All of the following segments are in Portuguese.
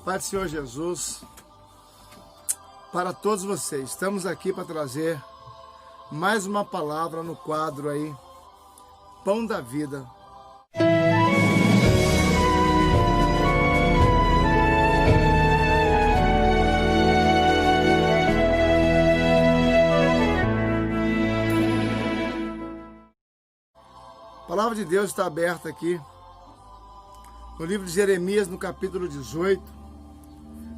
Pai do Senhor Jesus, para todos vocês, estamos aqui para trazer mais uma palavra no quadro aí, Pão da Vida. A palavra de Deus está aberta aqui no livro de Jeremias, no capítulo 18.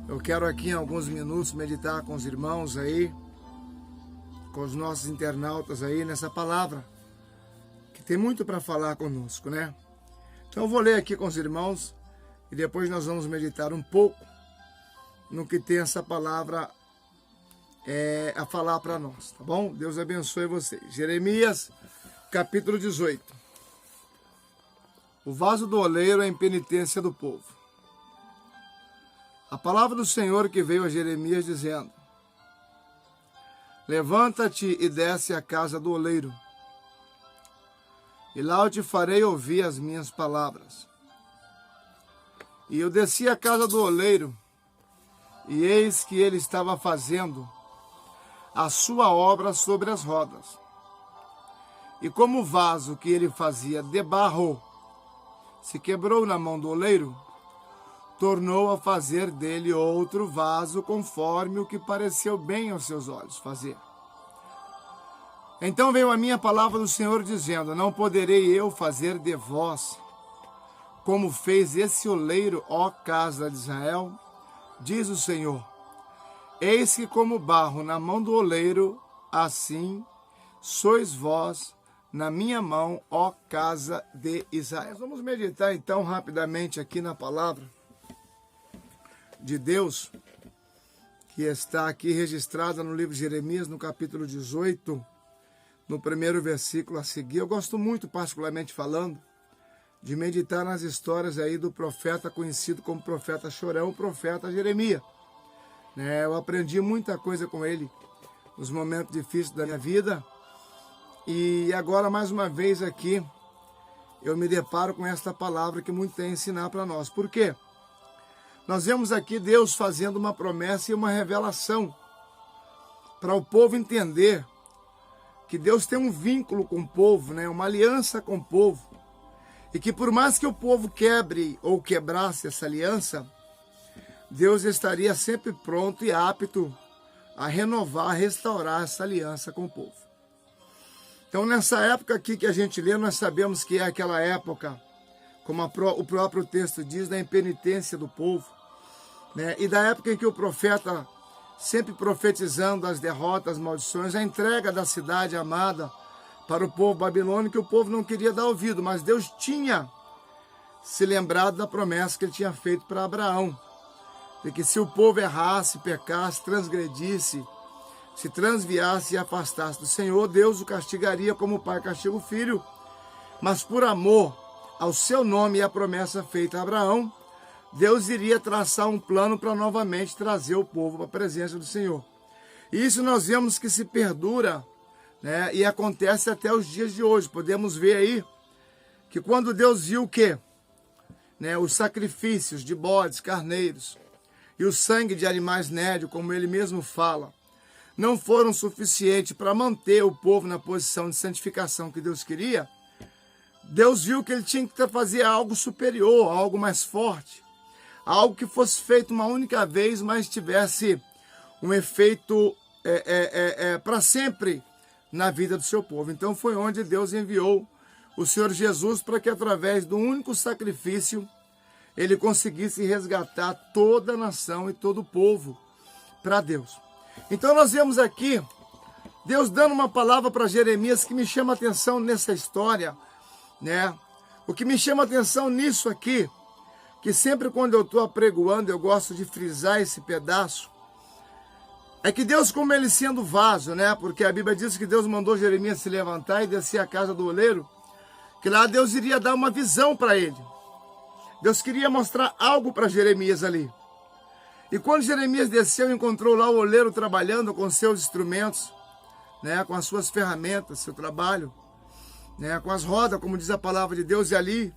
Eu quero aqui em alguns minutos meditar com os irmãos aí, com os nossos internautas aí nessa palavra, que tem muito para falar conosco, né? Então eu vou ler aqui com os irmãos e depois nós vamos meditar um pouco no que tem essa palavra a falar para nós, tá bom? Deus abençoe vocês. Jeremias, capítulo 18. O vaso do oleiro é a impenitência do povo. A palavra do Senhor que veio a Jeremias dizendo: Levanta-te e desce à casa do oleiro, e lá eu te farei ouvir as minhas palavras. E eu desci à casa do oleiro, e eis que ele estava fazendo a sua obra sobre as rodas. E como o vaso que ele fazia de barro se quebrou na mão do oleiro, tornou a fazer dele outro vaso conforme o que pareceu bem aos seus olhos fazer. Então veio a minha palavra do Senhor dizendo: Não poderei eu fazer de vós como fez esse oleiro, ó casa de Israel? Diz o Senhor: Eis que como barro na mão do oleiro, assim sois vós na minha mão, ó casa de Israel. Nós vamos meditar então rapidamente aqui na palavra de Deus, que está aqui registrada no livro de Jeremias, no capítulo 18, no primeiro versículo a seguir. Eu gosto muito, particularmente falando, de meditar nas histórias aí do profeta conhecido como profeta chorão, o profeta Jeremias. Eu aprendi muita coisa com ele nos momentos difíceis da minha vida, e agora mais uma vez aqui eu me deparo com esta palavra que muito tem a ensinar para nós. Por quê? Nós vemos aqui Deus fazendo uma promessa e uma revelação para o povo entender que Deus tem um vínculo com o povo, uma aliança com o povo, e que por mais que o povo quebre ou quebrasse essa aliança, Deus estaria sempre pronto e apto a renovar, a restaurar essa aliança com o povo. Então nessa época aqui que a gente lê, nós sabemos que é aquela época, como o próprio texto diz, da impenitência do povo, e da época em que o profeta, sempre profetizando as derrotas, as maldições, a entrega da cidade amada para o povo babilônico, que o povo não queria dar ouvido, mas Deus tinha se lembrado da promessa que ele tinha feito para Abraão, de que se o povo errasse, pecasse, transgredisse, se transviasse e afastasse do Senhor, Deus o castigaria como o pai castiga o filho, mas por amor ao seu nome e à promessa feita a Abraão, Deus iria traçar um plano para novamente trazer o povo para a presença do Senhor. E isso nós vemos que se perdura, e acontece até os dias de hoje. Podemos ver aí que quando Deus viu o quê? Os sacrifícios de bodes, carneiros e o sangue de animais nédios, como ele mesmo fala, não foram suficientes para manter o povo na posição de santificação que Deus queria. Deus viu que ele tinha que fazer algo superior, algo mais forte, algo que fosse feito uma única vez, mas tivesse um efeito para sempre na vida do seu povo. Então foi onde Deus enviou o Senhor Jesus para que através do único sacrifício ele conseguisse resgatar toda a nação e todo o povo para Deus. Então nós vemos aqui Deus dando uma palavra para Jeremias que me chama a atenção nessa história, O que me chama a atenção nisso aqui, que sempre quando eu estou apregoando, eu gosto de frisar esse pedaço, é que Deus, como ele sendo vaso, porque a Bíblia diz que Deus mandou Jeremias se levantar e descer à casa do oleiro, que lá Deus iria dar uma visão para ele. Deus queria mostrar algo para Jeremias ali. E quando Jeremias desceu, encontrou lá o oleiro trabalhando com seus instrumentos, com as suas ferramentas, seu trabalho, com as rodas, como diz a palavra de Deus, e ali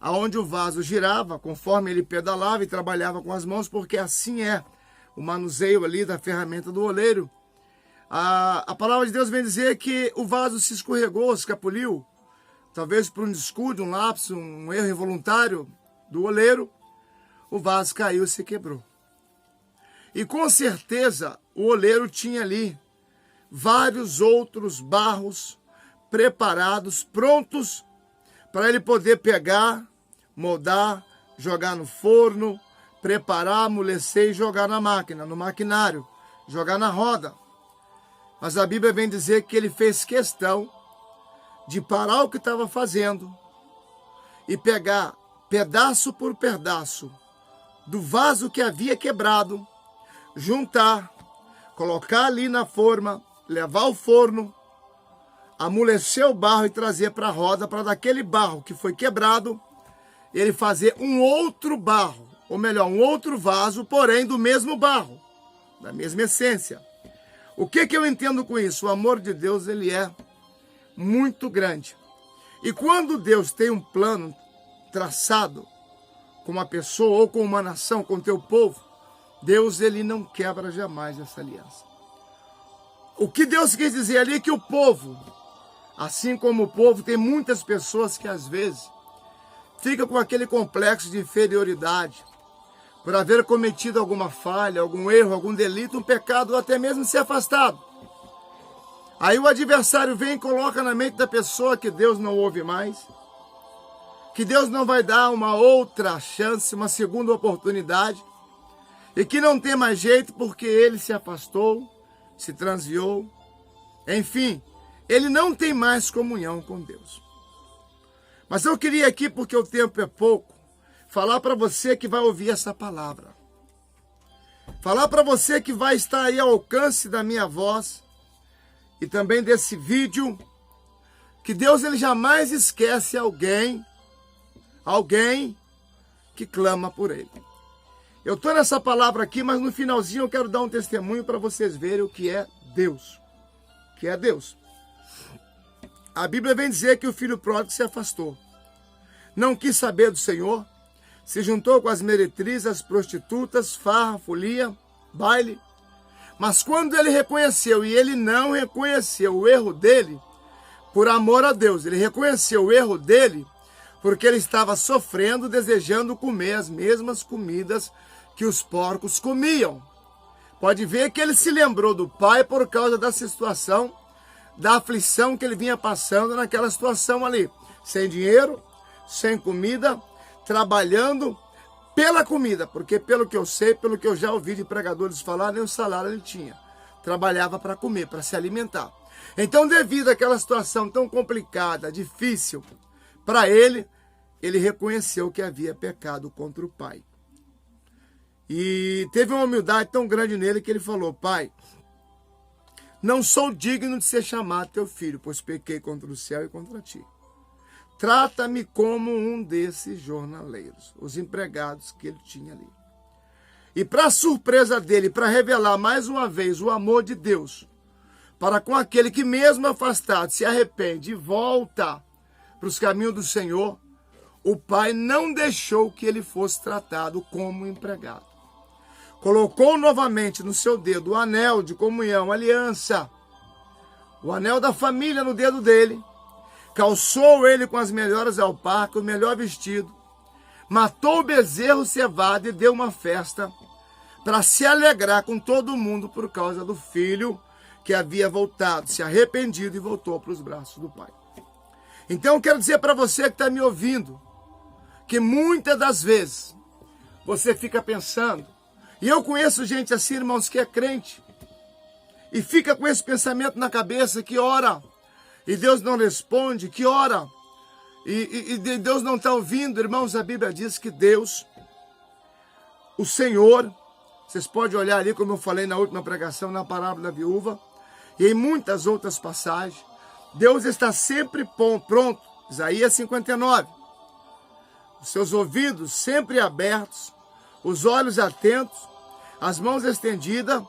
aonde o vaso girava, conforme ele pedalava e trabalhava com as mãos, porque assim é o manuseio ali da ferramenta do oleiro. A palavra de Deus vem dizer que o vaso se escorregou, escapuliu, talvez por um descuido, um lapso, um erro involuntário do oleiro, o vaso caiu e se quebrou. E com certeza o oleiro tinha ali vários outros barros preparados, prontos para ele poder pegar, moldar, jogar no forno, preparar, amolecer e jogar na máquina, no maquinário, jogar na roda. Mas a Bíblia vem dizer que ele fez questão de parar o que estava fazendo e pegar pedaço por pedaço do vaso que havia quebrado, juntar, colocar ali na forma, levar ao forno, amolecer o barro e trazer para a roda, para daquele barro que foi quebrado, ele fazer um outro barro, ou melhor, um outro vaso, porém do mesmo barro, da mesma essência. O que eu entendo com isso? O amor de Deus, ele é muito grande. E quando Deus tem um plano traçado com uma pessoa ou com uma nação, com o teu povo, Deus, ele não quebra jamais essa aliança. O que Deus quis dizer ali é que o povo, assim como o povo, tem muitas pessoas que às vezes ficam com aquele complexo de inferioridade, por haver cometido alguma falha, algum erro, algum delito, um pecado, ou até mesmo se afastado. Aí o adversário vem e coloca na mente da pessoa que Deus não ouve mais, que Deus não vai dar uma outra chance, uma segunda oportunidade, e que não tem mais jeito porque ele se afastou, se transviou, enfim, ele não tem mais comunhão com Deus. Mas eu queria aqui, porque o tempo é pouco, falar para você que vai ouvir essa palavra. Falar para você que vai estar aí ao alcance da minha voz e também desse vídeo, que Deus, ele jamais esquece alguém que clama por ele. Eu estou nessa palavra aqui, mas no finalzinho eu quero dar um testemunho para vocês verem o que é Deus. O que é Deus. A Bíblia vem dizer que o filho pródigo se afastou. Não quis saber do Senhor, se juntou com as meretrizes, as prostitutas, farra, folia, baile. Mas quando ele reconheceu, e ele não reconheceu o erro dele, por amor a Deus, ele reconheceu o erro dele, porque ele estava sofrendo, desejando comer as mesmas comidas que os porcos comiam. Pode ver que ele se lembrou do pai por causa da situação, da aflição que ele vinha passando naquela situação ali. Sem dinheiro, sem comida, trabalhando pela comida, porque pelo que eu sei, pelo que eu já ouvi de pregadores falar, nem o salário ele tinha. Trabalhava para comer, para se alimentar. Então, devido àquela situação tão complicada, difícil, para ele reconheceu que havia pecado contra o pai. E teve uma humildade tão grande nele que ele falou: Pai, não sou digno de ser chamado teu filho, pois pequei contra o céu e contra ti. Trata-me como um desses jornaleiros, os empregados que ele tinha ali. E para surpresa dele, para revelar mais uma vez o amor de Deus, para com aquele que mesmo afastado se arrepende e volta para os caminhos do Senhor, o pai não deixou que ele fosse tratado como empregado. Colocou novamente no seu dedo o anel de comunhão, aliança, o anel da família no dedo dele, calçou ele com as melhores alparcas, o melhor vestido, matou o bezerro cevado e deu uma festa para se alegrar com todo mundo por causa do filho que havia voltado, se arrependido e voltou para os braços do pai. Então eu quero dizer para você que está me ouvindo, que muitas das vezes você fica pensando, e eu conheço gente assim, irmãos, que é crente, e fica com esse pensamento na cabeça que ora, e Deus não responde, que ora, e Deus não está ouvindo. Irmãos, a Bíblia diz que Deus, o Senhor, vocês podem olhar ali, como eu falei na última pregação, na parábola da viúva, e em muitas outras passagens, Deus está sempre pronto, Isaías 59, os seus ouvidos sempre abertos, os olhos atentos, as mãos estendidas,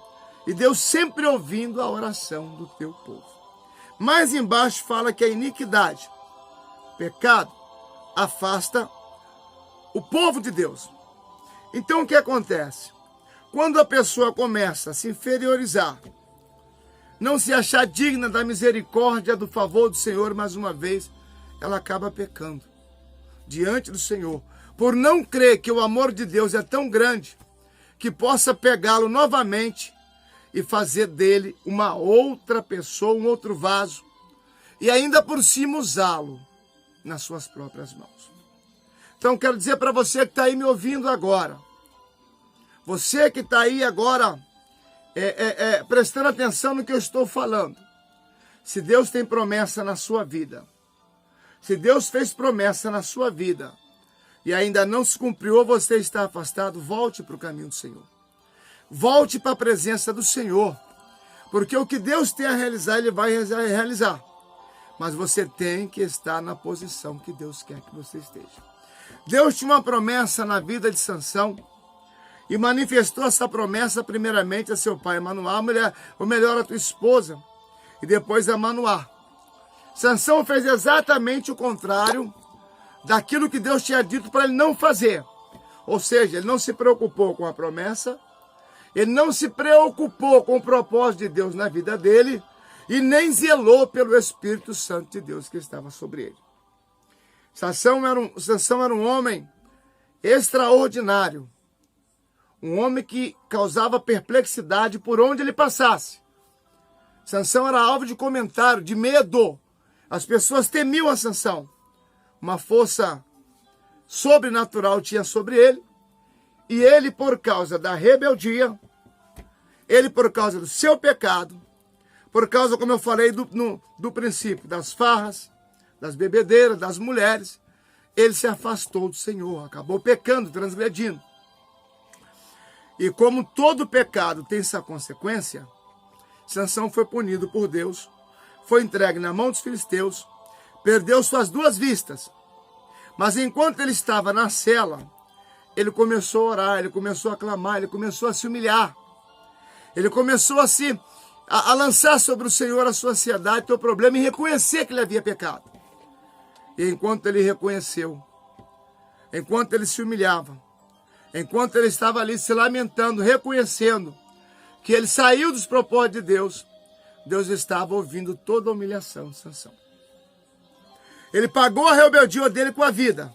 e Deus sempre ouvindo a oração do teu povo. Mais embaixo fala que a iniquidade, pecado, afasta o povo de Deus. Então o que acontece? Quando a pessoa começa a se inferiorizar, não se achar digna da misericórdia, do favor do Senhor, mais uma vez, ela acaba pecando diante do Senhor, por não crer que o amor de Deus é tão grande que possa pegá-lo novamente e fazer dele uma outra pessoa, um outro vaso, e ainda por cima usá-lo nas suas próprias mãos. Então quero dizer para você que está aí me ouvindo agora, você que está aí agora prestando atenção no que eu estou falando, se Deus tem promessa na sua vida, se Deus fez promessa na sua vida e ainda não se cumpriu ou você está afastado, volte para o caminho do Senhor. Volte para a presença do Senhor, porque o que Deus tem a realizar, Ele vai realizar. Mas você tem que estar na posição que Deus quer que você esteja. Deus tinha uma promessa na vida de Sansão e manifestou essa promessa primeiramente a seu pai Manoá, ou melhor, a tua esposa, e depois a Manoá. Sansão fez exatamente o contrário daquilo que Deus tinha dito para ele não fazer. Ou seja, ele não se preocupou com a promessa, ele não se preocupou com o propósito de Deus na vida dele e nem zelou pelo Espírito Santo de Deus que estava sobre ele. Sansão era um homem extraordinário, um homem que causava perplexidade por onde ele passasse. Sansão era alvo de comentário, de medo. As pessoas temiam a Sansão. Uma força sobrenatural tinha sobre ele. E ele, por causa da rebeldia, ele, por causa do seu pecado, por causa, como eu falei do princípio, das farras, das bebedeiras, das mulheres, ele se afastou do Senhor, acabou pecando, transgredindo. E como todo pecado tem essa consequência, Sansão foi punido por Deus, foi entregue na mão dos filisteus, perdeu suas duas vistas. Mas enquanto ele estava na cela, ele começou a orar, ele começou a clamar, ele começou a se humilhar. Ele começou a lançar sobre o Senhor a sua ansiedade, o seu problema, e reconhecer que ele havia pecado. E enquanto ele reconheceu, enquanto ele se humilhava, enquanto ele estava ali se lamentando, reconhecendo que ele saiu dos propósitos de Deus, Deus estava ouvindo toda a humilhação de Sansão. Ele pagou a rebeldia dele com a vida,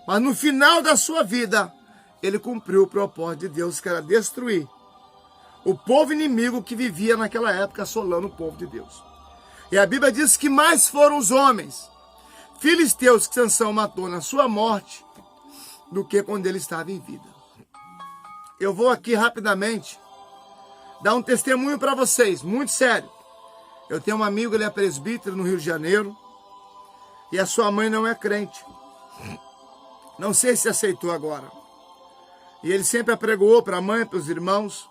mas no final da sua vida, ele cumpriu o propósito de Deus, que era destruir o povo inimigo que vivia naquela época assolando o povo de Deus. E a Bíblia diz que mais foram os homens filisteus que Sansão matou na sua morte do que quando ele estava em vida. Eu vou aqui rapidamente dar um testemunho para vocês, muito sério. Eu tenho um amigo, ele é presbítero no Rio de Janeiro, e a sua mãe não é crente. Não sei se aceitou agora. E ele sempre apregoou para a mãe, para os irmãos,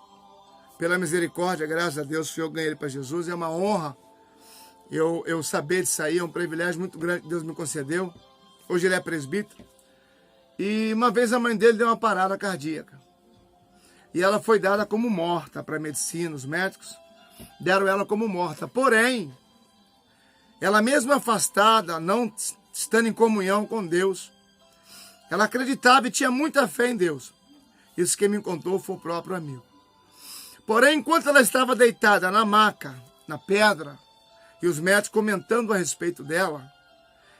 pela misericórdia, graças a Deus, eu ganhei ele para Jesus. É uma honra eu saber disso aí, é um privilégio muito grande que Deus me concedeu. Hoje ele é presbítero. E uma vez a mãe dele deu uma parada cardíaca. E ela foi dada como morta para a medicina, os médicos deram ela como morta. Porém, ela mesmo afastada, não estando em comunhão com Deus, ela acreditava e tinha muita fé em Deus. Isso quem me contou foi o próprio amigo. Porém, enquanto ela estava deitada na maca, na pedra, e os médicos comentando a respeito dela,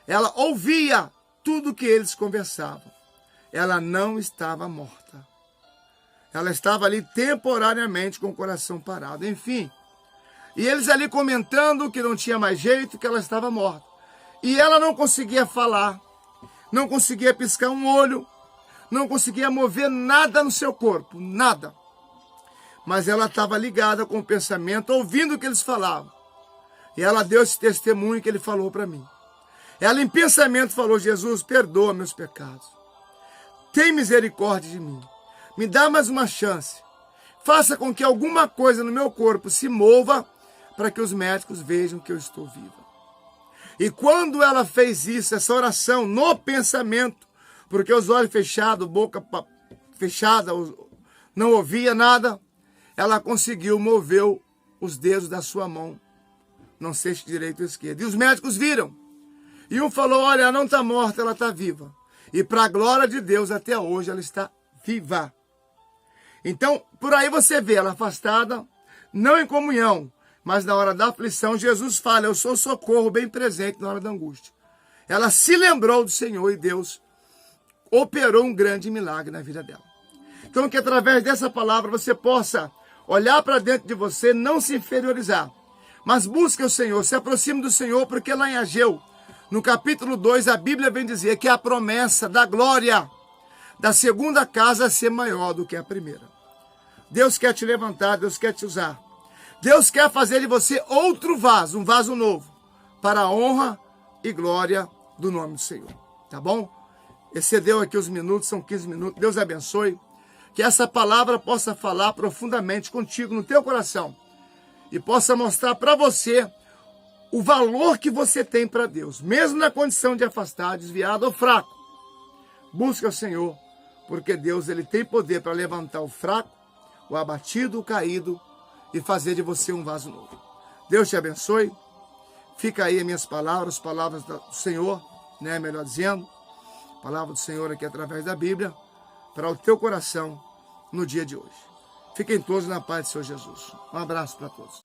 ela ouvia tudo que eles conversavam. Ela não estava morta. Ela estava ali temporariamente com o coração parado. Enfim, e eles ali comentando que não tinha mais jeito, que ela estava morta. E ela não conseguia falar, não conseguia piscar um olho, não conseguia mover nada no seu corpo, nada. Mas ela estava ligada com o pensamento, ouvindo o que eles falavam. E ela deu esse testemunho que ele falou para mim. Ela em pensamento falou: Jesus, perdoa meus pecados. Tem misericórdia de mim. Me dá mais uma chance. Faça com que alguma coisa no meu corpo se mova para que os médicos vejam que eu estou viva. E quando ela fez isso, essa oração no pensamento, porque os olhos fechados, boca fechada, não ouvia nada, ela conseguiu mover os dedos da sua mão, não sei se direito ou esquerdo. E os médicos viram. E um falou: olha, ela não está morta, ela está viva. E para a glória de Deus, até hoje, ela está viva. Então, por aí você vê ela afastada, não em comunhão, mas na hora da aflição, Jesus fala, eu sou socorro bem presente na hora da angústia. Ela se lembrou do Senhor e Deus operou um grande milagre na vida dela. Então, que através dessa palavra você possa olhar para dentro de você, não se inferiorizar, mas busque o Senhor, se aproxime do Senhor, porque lá em Ageu, no capítulo 2, a Bíblia vem dizer que a promessa da glória da segunda casa ser maior do que a primeira. Deus quer te levantar, Deus quer te usar. Deus quer fazer de você outro vaso, um vaso novo, para a honra e glória do nome do Senhor. Tá bom? Excedeu aqui os minutos, são 15 minutos. Deus abençoe. Que essa palavra possa falar profundamente contigo, no teu coração. E possa mostrar para você o valor que você tem para Deus. Mesmo na condição de afastado, desviado ou fraco. Busca o Senhor, porque Deus ele tem poder para levantar o fraco, o abatido, o caído, e fazer de você um vaso novo. Deus te abençoe. Fica aí as minhas palavras, palavras do Senhor, né? Melhor dizendo, palavra do Senhor aqui através da Bíblia, para o teu coração no dia de hoje. Fiquem todos na paz do Senhor Jesus. Um abraço para todos.